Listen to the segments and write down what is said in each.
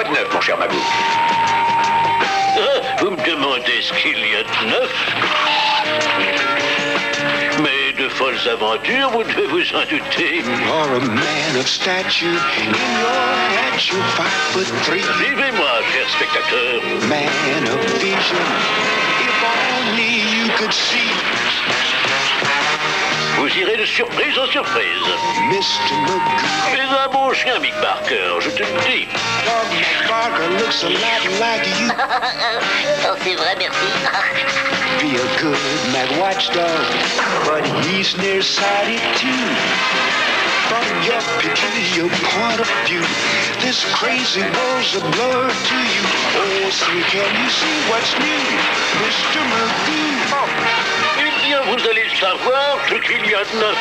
Quoi de neuf, mon cher Magou? Vous me demandez ce qu'il y a de neuf? Mais de folles aventures, vous devez vous en douter. You're a man of stature. In your hat, you're 5'3". Suivez-moi, chers spectateurs. Man of vision. If only you could see. Vous irez de surprise en surprise. Mr. Magoo. Tu es un bon chien, Mick Barker, je te le dis. Dog Barker looks a lot like you. Oh, c'est vrai, merci. Be a good Mac watchdog, but he's nearsighted too. From your peculiar point of view, this crazy world's a blur to you. Oh, say, can you see what's new, Mr. Magoo? Eh bien, vous allez savoir ce qu'il y a de neuf.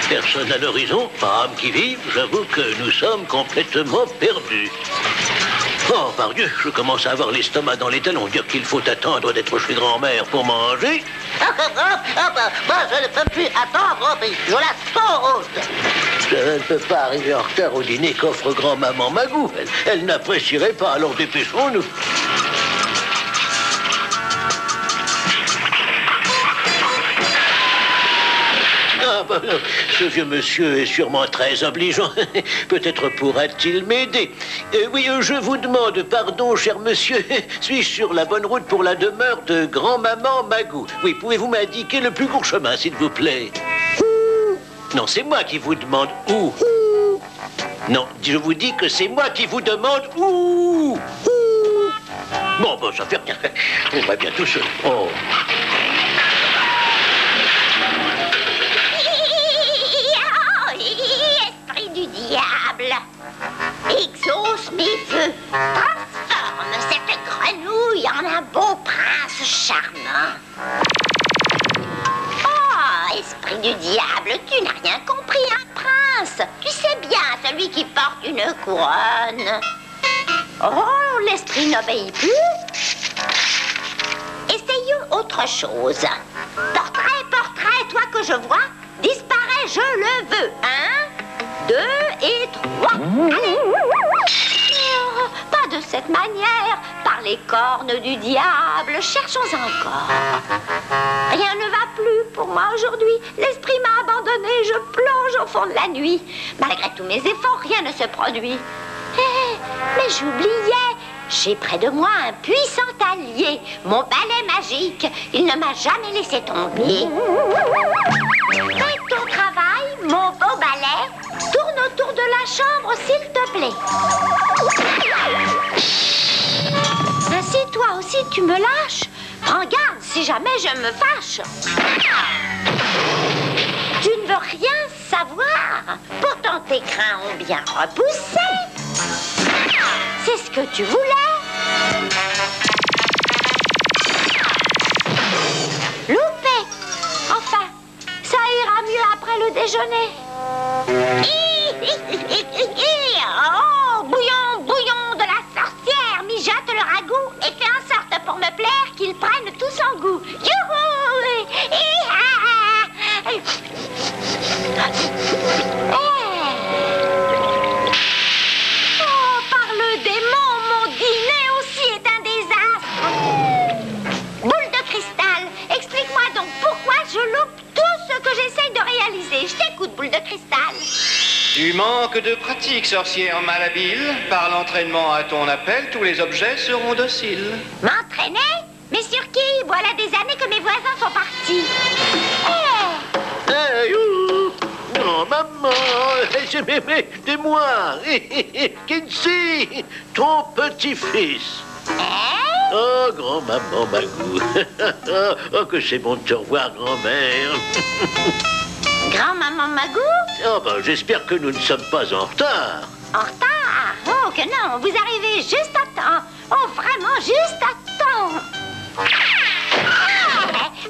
Personne à l'horizon, pas âme qui vive, j'avoue que nous sommes complètement perdus. Oh, par Dieu, je commence à avoir l'estomac dans les talons, dire qu'il faut attendre d'être chez grand-mère pour manger. Moi, je ne peux plus attendre, mais je la sens haute. Je ne peux pas arriver en retard au dîner qu'offre grand-maman Magou. Elle n'apprécierait pas, alors dépêchons-nous. Ah, bah, ce vieux monsieur est sûrement très obligeant. Peut-être pourra-t-il m'aider. Oui, je vous demande pardon, cher monsieur. Suis-je sur la bonne route pour la demeure de grand-maman Magou? Oui, pouvez-vous m'indiquer le plus court chemin, s'il vous plaît? Non, c'est moi qui vous demande où. Non, je vous dis que c'est moi qui vous demande où. Bon, bon, ça fait rien. On va bien tout seul. Oh. Exauce mes vœux, transforme cette grenouille en un beau prince charmant. Oh, esprit du diable, tu n'as rien compris, un prince. Tu sais bien, celui qui porte une couronne. Oh, l'esprit n'obéit plus. Essayons autre chose. Portrait, portrait, toi que je vois, disparaît, je le veux. 1, 2 et 3. Allez. Oh, pas de cette manière. Par les cornes du diable, cherchons encore. Rien ne va plus pour moi aujourd'hui. L'esprit m'a abandonné, je plonge au fond de la nuit. Malgré tous mes efforts, rien ne se produit. Mais j'oubliais. J'ai près de moi un puissant allié, mon balai magique. Il ne m'a jamais laissé tomber. Fais ton travail, mon beau balai. Tourne autour de la chambre, s'il te plaît. Si toi aussi tu me lâches, prends garde si jamais je me fâche. Tu ne veux rien savoir. Pourtant tes crins ont bien repoussé. C'est ce que tu voulais. Loupé. Enfin, ça ira mieux après le déjeuner. Oh, bouillon, bouillon de la sorcière, mijote le ragoût et fais en sorte pour me plaire qu'ils prennent tout son goût. Youhou! Oh, par le démon, mon dîner aussi est un désastre. Boule de cristal, explique-moi donc pourquoi je loupe tout ce que j'essaye de réaliser. Je t'écoute, boule de cristal. Tu manques de pratique, sorcière malhabile. Par l'entraînement à ton appel, tous les objets seront dociles. M'entraîner? Mais sur qui? Voilà des années que mes voisins sont partis. Hey, ouh. Non, maman, aidez-moi. Kinsey, ton petit-fils. Oh, grand-maman Magou. Oh, que c'est bon de te revoir, grand-mère. Grand-maman Magou? Oh, ben, j'espère que nous ne sommes pas en retard. En retard? Oh, que non, vous arrivez juste à temps. Oh, vraiment juste à temps.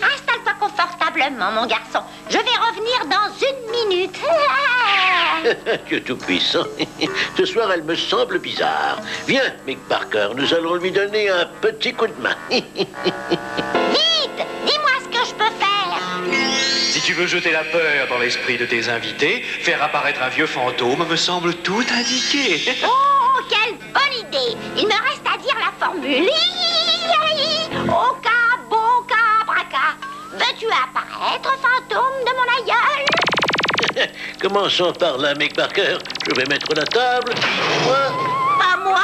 Installe-toi confortablement. confortablement, mon garçon. Je vais revenir dans 1 minute. Dieu tout-puissant. Ce soir, elle me semble bizarre. Viens, Mick Parker, nous allons lui donner un petit coup de main. Vite, dis-moi ce que je peux faire. Si tu veux jeter la peur dans l'esprit de tes invités, faire apparaître un vieux fantôme me semble tout indiqué. Oh, quelle bonne idée. Il me reste à dire la formule. Oka, boka, braca. Veux-tu apparaître, fantôme de mon aïeul? Commençons par là, Mick Parker. Je vais mettre la table. Pas moi.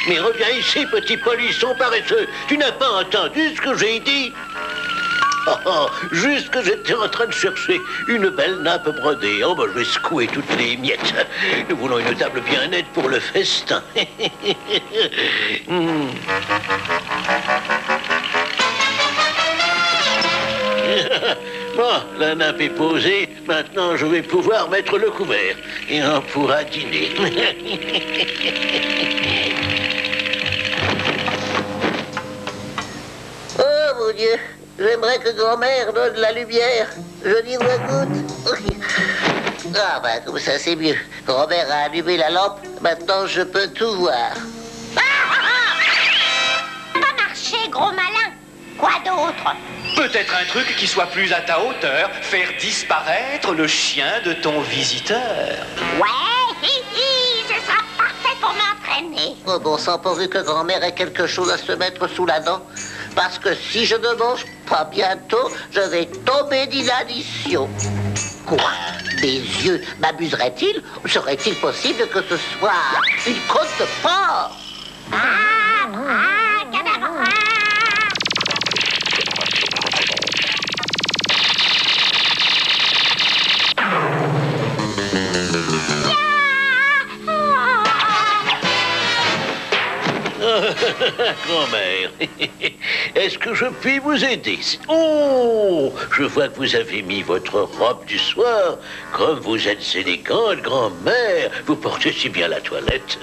Mais reviens ici, petit polisson paresseux. Tu n'as pas entendu ce que j'ai dit? Oh, juste que j'étais en train de chercher une belle nappe brodée. Oh, je vais secouer toutes les miettes. Nous voulons une table bien nette pour le festin. Bon, la nappe est posée. Maintenant, je vais pouvoir mettre le couvert. Et on pourra dîner. Oh mon Dieu, j'aimerais que grand-mère donne la lumière. Je n'y vois goutte. Ah bah comme ça c'est mieux. Grand-mère a allumé la lampe, maintenant je peux tout voir. Pas marcher, gros malin. Quoi d'autre? Peut-être un truc qui soit plus à ta hauteur, faire disparaître le chien de ton visiteur. Ouais, ce sera parfait pour m'entraîner. Oh bon sang, pourvu que grand-mère ait quelque chose à se mettre sous la dent. Parce que si je ne mange pas bientôt, je vais tomber d'inanition. Quoi? Mes yeux m'abuseraient-ils? Ou serait-il possible que ce soit une côte de porc? Cadabra. Grand-mère, est-ce que je puis vous aider? Oh, je vois que vous avez mis votre robe du soir. Comme vous êtes élégante, grand-mère. Vous portez si bien la toilette.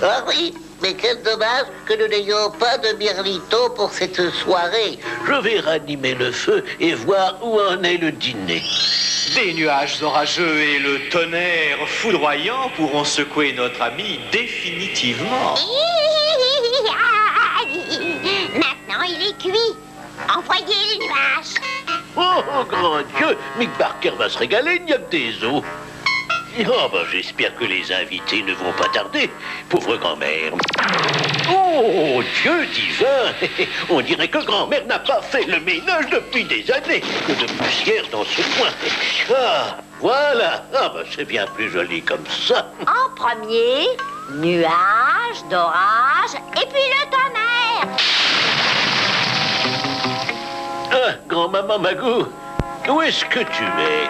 Ah oui, mais quel dommage que nous n'ayons pas de mirlito pour cette soirée. Je vais ranimer le feu et voir où en est le dîner. Des nuages orageux et le tonnerre foudroyant pourront secouer notre ami définitivement. Maintenant, il est cuit. Envoyez les nuages. Oh, grand Dieu, Mick Parker va se régaler, il n'y a que des os. Oh, j'espère que les invités ne vont pas tarder. Pauvre grand-mère. Oh, Dieu divin. On dirait que grand-mère n'a pas fait le ménage depuis des années. Que de poussière dans ce coin. Ah, voilà. C'est bien plus joli comme ça. En premier, nuages, d'orage, et puis le tonnerre. Ah, grand-maman Magou, où est-ce que tu es?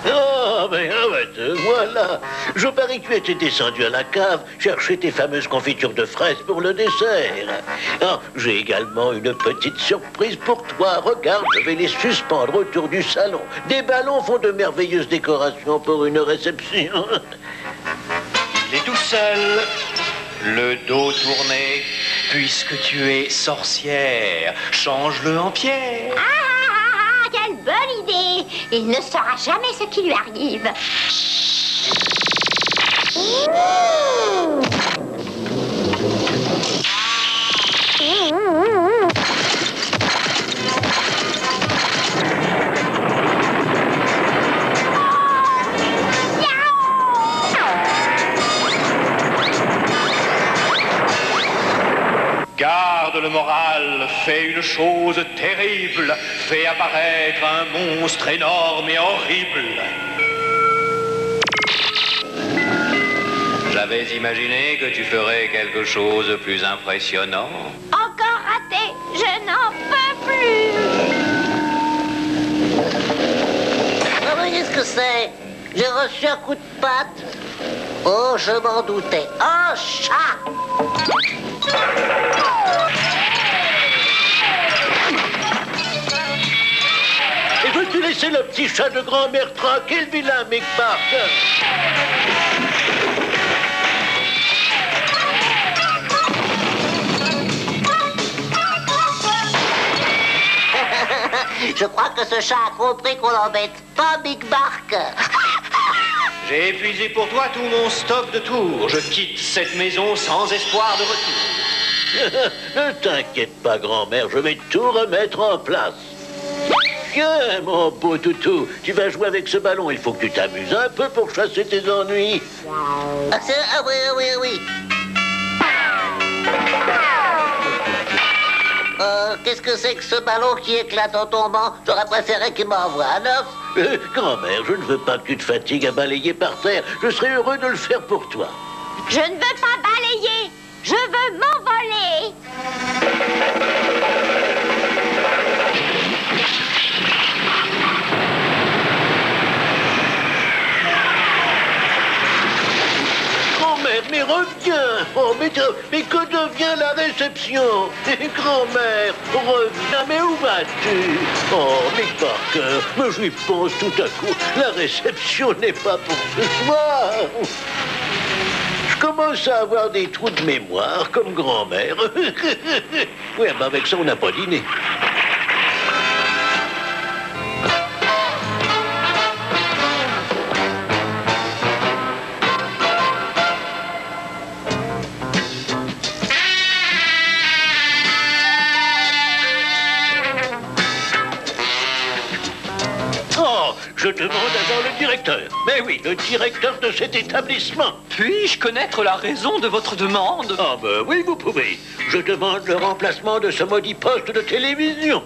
Oh, te voilà. Je parie que tu étais descendu à la cave chercher tes fameuses confitures de fraises pour le dessert. Ah, j'ai également une petite surprise pour toi. Regarde, je vais les suspendre autour du salon. Des ballons font de merveilleuses décorations pour une réception. Il est tout seul, le dos tourné. Puisque tu es sorcière, change-le en pierre. Quelle bonne idée. Il ne saura jamais ce qui lui arrive. Garde le moral, fais une chose terrible, fais apparaître un monstre énorme et horrible. J'avais imaginé que tu ferais quelque chose de plus impressionnant. Encore raté. Je n'en peux plus. Ah oui, qu'est-ce que c'est? J'ai reçu un coup de patte. Oh, je m'en doutais. Un chat! Et veux-tu laisser le petit chat de grand-mère tranquille, vilain Mick Parker? que ce chat a compris qu'on n'embête pas Big Barker. J'ai épuisé pour toi tout mon stock de tours. Je quitte cette maison sans espoir de retour. Ne t'inquiète pas, grand-mère, je vais tout remettre en place. Tiens, mon beau toutou, tu vas jouer avec ce ballon. Il faut que tu t'amuses un peu pour chasser tes ennuis. Ah, oui. Qu'est-ce que c'est que ce ballon qui éclate en tombant? J'aurais préféré qu'il m'envoie un œuf. Grand-mère, je ne veux pas que tu te fatigues à balayer par terre. Je serais heureux de le faire pour toi. Je ne veux pas balayer. Je veux m'envoler. Grand-mère, mais reviens! Oh, mais que devient la réception? Grand-mère, reviens, mais où vas-tu? Oh, Mick Barker, mais j'y pense tout à coup. La réception n'est pas pour ce soir. Je commence à avoir des trous de mémoire, comme grand-mère. Oui, mais avec ça, on n'a pas dîné. Je demande à voir le directeur. Mais oui, le directeur de cet établissement. Puis-je connaître la raison de votre demande? Ah ben oui, vous pouvez. Je demande le remplacement de ce maudit poste de télévision.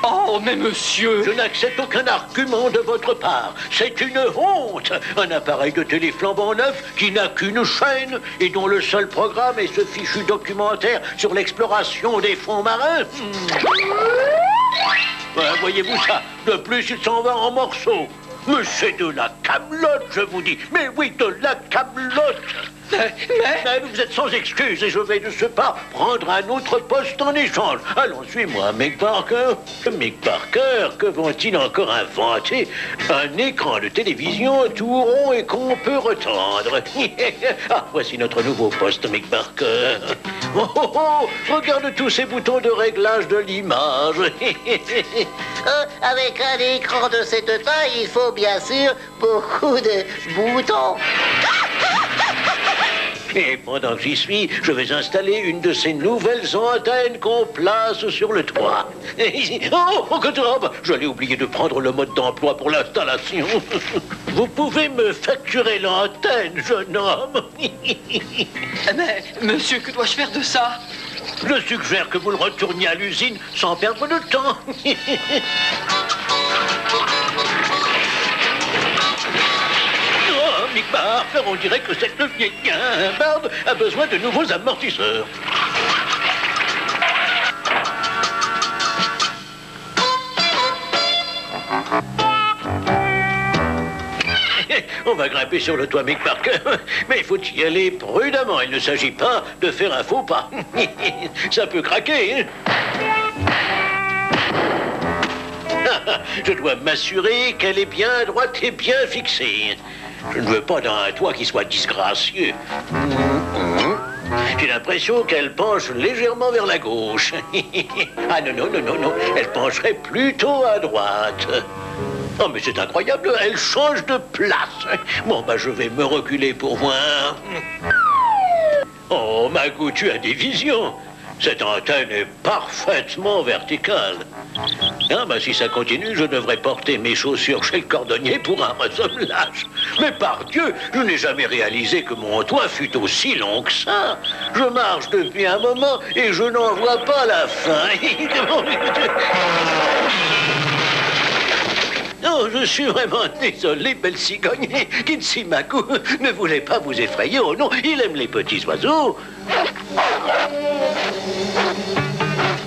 Oh, mais monsieur... Je n'accepte aucun argument de votre part. C'est une honte. Un appareil de télé flambant neuf qui n'a qu'une chaîne et dont le seul programme est ce fichu documentaire sur l'exploration des fonds marins. Voyez-vous ça? De plus, il s'en va en morceaux. Mais c'est de la camelote, je vous dis. Mais oui, de la camelote. Mais vous êtes sans excuse et je vais de ce pas prendre un autre poste en échange. Allons, suis-moi, Mick Barker. Mick Barker, que vont-ils encore inventer? Un écran de télévision tout rond et qu'on peut retendre. Ah, voici notre nouveau poste, Mick Barker. Oh, regarde tous ces boutons de réglage de l'image. Avec un écran de cette taille, il faut bien sûr beaucoup de boutons. Et pendant que j'y suis, je vais installer une de ces nouvelles antennes qu'on place sur le toit. J'allais oublier de prendre le mode d'emploi pour l'installation. Vous pouvez me facturer l'antenne, jeune homme. Mais, monsieur, que dois-je faire de ça? Je suggère que vous le retourniez à l'usine sans perdre de temps. Mick Barker, on dirait que cette vieille guimbarde a besoin de nouveaux amortisseurs. On va grimper sur le toit, Mick Barker. Mais il faut y aller prudemment. Il ne s'agit pas de faire un faux pas. Ça peut craquer, hein? Je dois m'assurer qu'elle est bien droite et bien fixée. Je ne veux pas d'un toit qui soit disgracieux. J'ai l'impression qu'elle penche légèrement vers la gauche. Ah non, elle pencherait plutôt à droite. Oh, mais c'est incroyable, elle change de place. Bon, bah, je vais me reculer pour voir. Oh, Magou, tu as des visions. Cette antenne est parfaitement verticale. Ah, bah, si ça continue, je devrais porter mes chaussures chez le cordonnier pour un ressemblage. Mais par Dieu, je n'ai jamais réalisé que mon toit fût aussi long que ça. Je marche depuis un moment et je n'en vois pas la fin. Oh, je suis vraiment désolé, belle cigogne. Kinsimaku ne voulait pas vous effrayer. Oh non, il aime les petits oiseaux.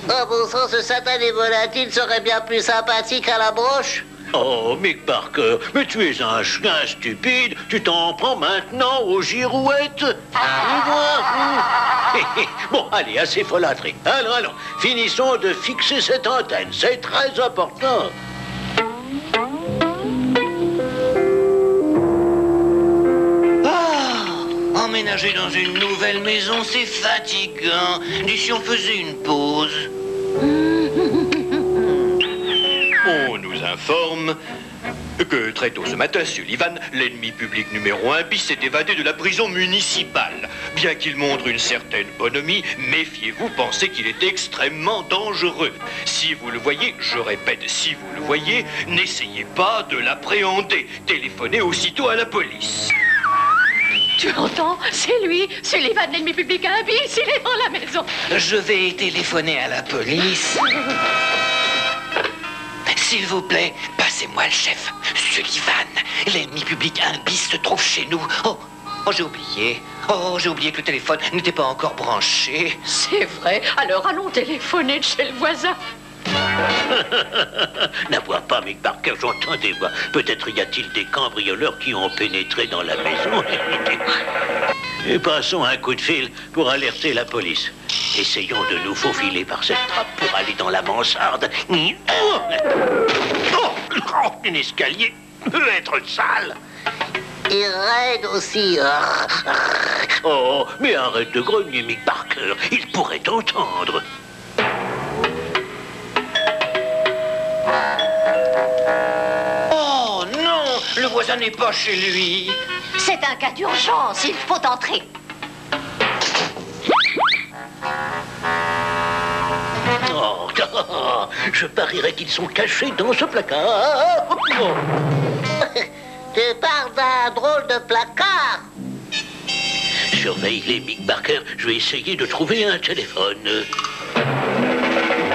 Oh, bon sang, ce satané volatile serait bien plus sympathique à la broche. Oh, Mick Barker, mais tu es un chien stupide. Tu t'en prends maintenant aux girouettes. Bon, allez, assez folâtré. Allons, finissons de fixer cette antenne. C'est très important. Emménager dans une nouvelle maison, c'est fatigant. Et si on faisait une pause? On nous vous informe que très tôt ce matin, Sullivan, l'ennemi public numéro 1 bis, s'est évadé de la prison municipale. Bien qu'il montre une certaine bonhomie, méfiez-vous, pensez qu'il est extrêmement dangereux. Si vous le voyez, je répète, si vous le voyez, n'essayez pas de l'appréhender. Téléphonez aussitôt à la police. Tu entends? C'est lui, Sullivan, l'ennemi public à un bis, il est dans la maison. Je vais téléphoner à la police. S'il vous plaît, passez-moi le chef. Sullivan, l'ennemi public 1 bis se trouve chez nous. Oh, j'ai oublié. Oh, j'ai oublié que le téléphone n'était pas encore branché. C'est vrai, alors allons téléphoner de chez le voisin. N'avoir pas, Mick Barker, j'entends des voix. Peut-être y a-t-il des cambrioleurs qui ont pénétré dans la maison. Et passons un coup de fil pour alerter la police. Essayons de nous faufiler par cette trappe pour aller dans la mansarde. Oh, un escalier peut être sale. Et raide aussi. Oh, mais arrête de grogner, Mick Barker. Il pourrait t'entendre. Oh non, le voisin n'est pas chez lui. C'est un cas d'urgence, il faut entrer. Oh, je parierais qu'ils sont cachés dans ce placard. Oh. Tu parles d'un drôle de placard. Surveille-les, Mick Barker. Je vais essayer de trouver un téléphone.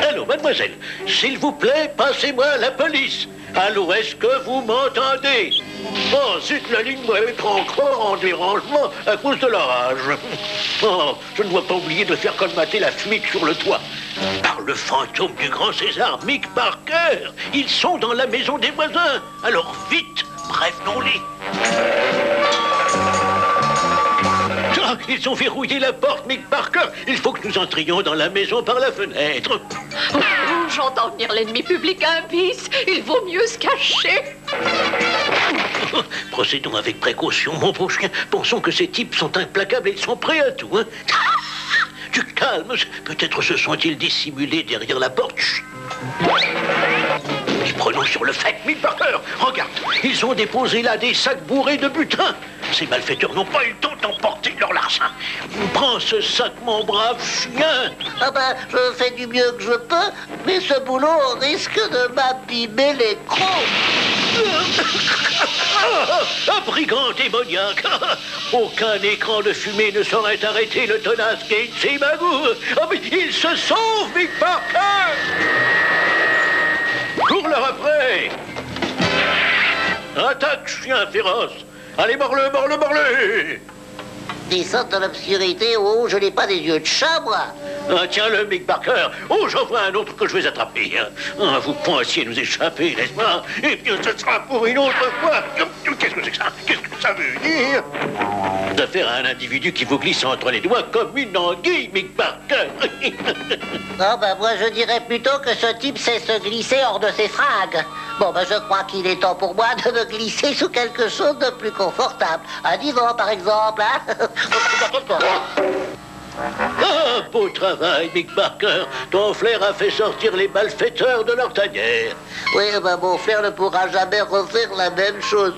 Allô, mademoiselle. S'il vous plaît, passez-moi la police. Allô, est-ce que vous m'entendez? Oh, zut, la ligne doit être encore en dérangement à cause de l'orage. Oh, je ne dois pas oublier de faire colmater la fumée sur le toit. Par le fantôme du grand César, Mick Barker, ils sont dans la maison des voisins. Alors vite, prévenons-les. Ah, ils ont verrouillé la porte, Mick Barker. Il faut que nous entrions dans la maison par la fenêtre. Oh, j'entends venir l'ennemi public à un bis. Il vaut mieux se cacher. Procédons avec précaution, mon beau chien. Pensons que ces types sont implacables et ils sont prêts à tout, hein. Du calme. Peut-être se sont-ils dissimulés derrière la porte. Chut. Et prenons sur le fait, Mick Barker. Regarde, ils ont déposé là des sacs bourrés de butin. Ces malfaiteurs n'ont pas eu le temps d'emporter leur larcin. Prends ce sac, mon brave chien. Ah ben, je fais du mieux que je peux, mais ce boulot risque de m'abîmer les crocs. Un brigand démoniaque. Aucun écran de fumée ne saurait arrêter le tenace Gates Magoo. Oh, mais il se sauve, Mick Barker. Cours-leur après. Attaque, chien féroce. Allez, morle, morle, morle. Descendre dans l'obscurité, oh, je n'ai pas des yeux de chat, moi. Ah, tiens-le, Mick Barker. Oh, j'en vois un autre que je vais attraper. Ah, vous pensiez nous échapper, n'est-ce pas? Eh bien, ce sera pour une autre fois. Qu'est-ce que c'est que ça? Qu'est-ce que ça veut dire? D'affaire à un individu qui vous glisse entre les doigts comme une anguille, Mick Barker. Non, ben moi, je dirais plutôt que ce type sait se glisser hors de ses fringues. Bon, ben je crois qu'il est temps pour moi de me glisser sous quelque chose de plus confortable. Un divan, par exemple, hein? Ah, beau travail, Mick Barker. Ton flair a fait sortir les malfaiteurs de leur tanière. Oui, ben mon frère ne pourra jamais refaire la même chose.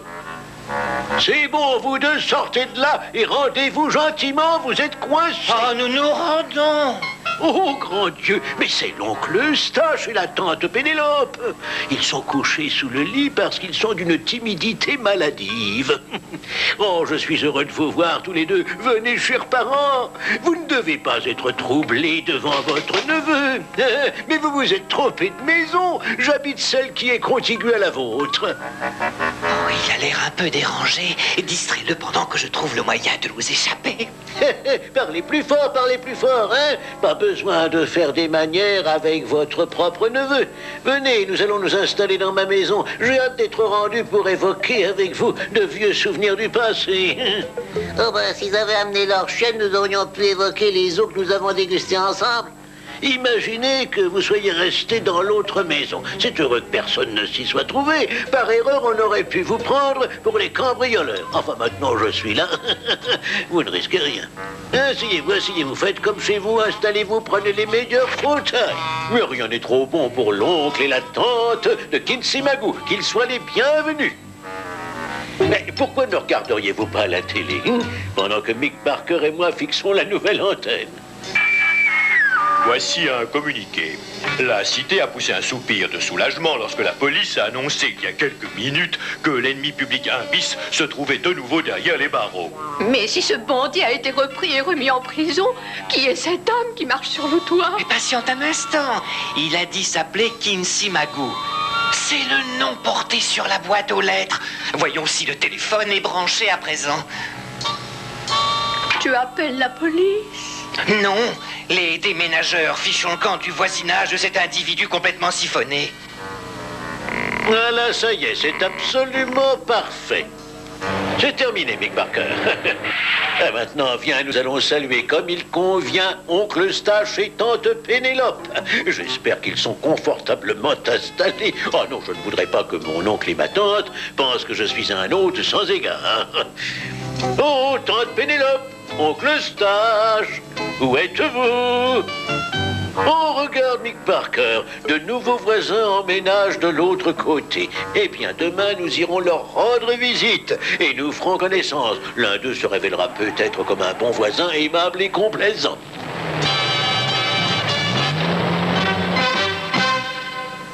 C'est bon, vous deux, sortez de là et rendez-vous gentiment, vous êtes coincés. Ah, nous nous rendons. Oh, grand Dieu, mais c'est l'oncle Eustache et la tante Pénélope. Ils sont couchés sous le lit parce qu'ils sont d'une timidité maladive. Oh, je suis heureux de vous voir tous les deux. Venez, chers parents. Vous ne devez pas être troublés devant votre neveu. Mais vous vous êtes trompés de maison. J'habite celle qui est contiguë à la vôtre. Oh, il a l'air un peu dérangé. Distrais-le pendant que je trouve le moyen de nous échapper. Parlez plus fort, hein? Pas besoin de faire des manières avec votre propre neveu. Venez, nous allons nous installer dans ma maison. J'ai hâte d'être rendu pour évoquer avec vous de vieux souvenirs du passé. Oh ben, s'ils avaient amené leur chienne, nous aurions pu évoquer les eaux que nous avons dégustées ensemble. Imaginez que vous soyez resté dans l'autre maison. C'est heureux que personne ne s'y soit trouvé. Par erreur, on aurait pu vous prendre pour les cambrioleurs. Enfin, maintenant, je suis là. Vous ne risquez rien. Asseyez-vous, asseyez-vous. Faites comme chez vous. Installez-vous, prenez les meilleurs fauteuils. Mais rien n'est trop bon pour l'oncle et la tante de Kinsimagu. Qu'ils soient les bienvenus. Mais pourquoi ne regarderiez-vous pas la télé pendant que Mick Barker et moi fixons la nouvelle antenne? Voici un communiqué. La cité a poussé un soupir de soulagement lorsque la police a annoncé il y a quelques minutes que l'ennemi public 1 bis se trouvait de nouveau derrière les barreaux. Mais si ce bandit a été repris et remis en prison, qui est cet homme qui marche sur le toit? Mais patiente un instant. Il a dit s'appeler Kinsimagu. C'est le nom porté sur la boîte aux lettres. Voyons si le téléphone est branché à présent. Tu appelles la police? Non, les déménageurs fichent le camp du voisinage de cet individu complètement siphonné. Voilà, ça y est, c'est absolument parfait. C'est terminé, Mick Barker. Et maintenant, viens, nous allons saluer comme il convient Oncle Eustache et Tante Pénélope. J'espère qu'ils sont confortablement installés. Oh non, je ne voudrais pas que mon oncle et ma tante pensent que je suis un hôte sans égard. Oh, Tante Pénélope, Oncle Eustache, où êtes-vous? Oh, regarde, Mick Barker, de nouveaux voisins emménagent de l'autre côté. Eh bien, demain, nous irons leur rendre visite et nous ferons connaissance. L'un d'eux se révélera peut-être comme un bon voisin aimable et complaisant.